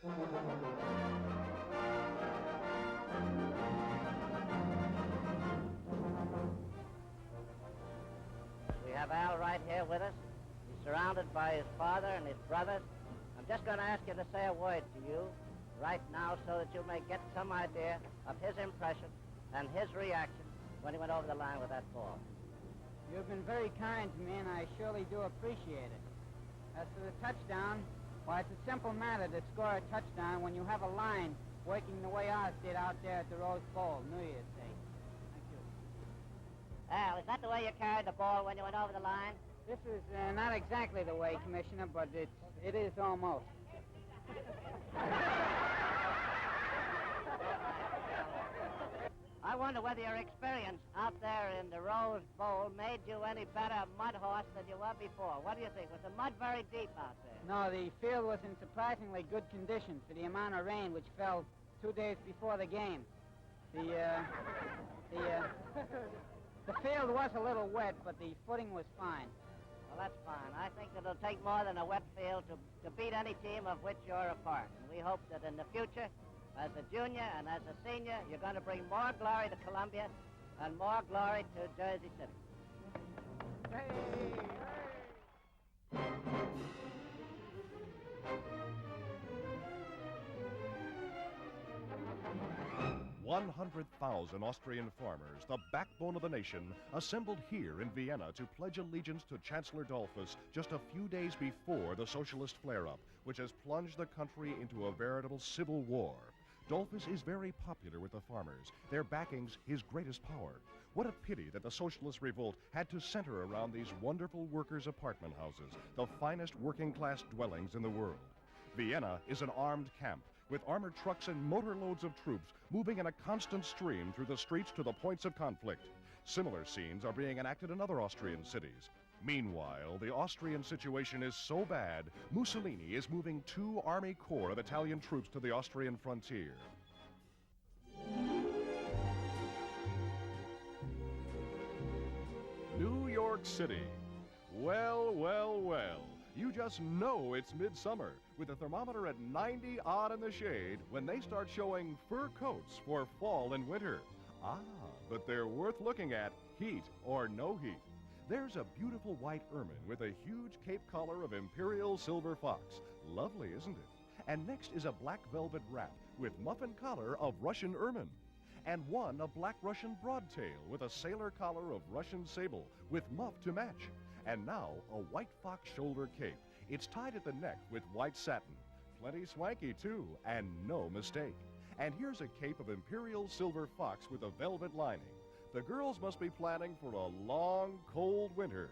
We have Al right here with us. He's surrounded by his father and his brothers. I'm just going to ask you to say a word to you right now so that you may get some idea of his impression and his reaction when he went over the line with that ball. You've been very kind to me, and I surely do appreciate it. As for the touchdown, why, it's a simple matter to score a touchdown when you have a line working the way ours did out there at the Rose Bowl, New Year's Day. Thank you. Al, is that the way you carried the ball when you went over the line? This is not exactly the way, Commissioner, but it is almost. I wonder whether your experience out there in the Rose Bowl made you any better mud horse than you were before. What do you think? Was the mud very deep out there? No, the field was in surprisingly good condition for the amount of rain which fell 2 days before the game. The field was a little wet, but the footing was fine. Well, that's fine. I think it'll take more than a wet field to beat any team of which you're a part. And we hope that in the future, as a junior and as a senior, you're going to bring more glory to Columbia and more glory to Jersey City. Hey! 100,000 Austrian farmers, the backbone of the nation, assembled here in Vienna to pledge allegiance to Chancellor Dollfuss just a few days before the socialist flare-up, which has plunged the country into a veritable civil war. Dollfuss is very popular with the farmers. Their backing's his greatest power. What a pity that the Socialist Revolt had to center around these wonderful workers' apartment houses, the finest working-class dwellings in the world. Vienna is an armed camp, with armored trucks and motorloads of troops moving in a constant stream through the streets to the points of conflict. Similar scenes are being enacted in other Austrian cities. Meanwhile, the Austrian situation is so bad, Mussolini is moving 2 Army Corps of Italian troops to the Austrian frontier. New York City. Well, well, well. You just know it's midsummer, with the thermometer at 90 odd in the shade when they start showing fur coats for fall and winter. Ah, but they're worth looking at, heat or no heat. There's a beautiful white ermine with a huge cape collar of imperial silver fox. Lovely, isn't it? And next is a black velvet wrap with muffin collar of Russian ermine. And one a black Russian broadtail with a sailor collar of Russian sable with muff to match. And now a white fox shoulder cape. It's tied at the neck with white satin. Plenty swanky, too, and no mistake. And here's a cape of imperial silver fox with a velvet lining. The girls must be planning for a long, cold winter.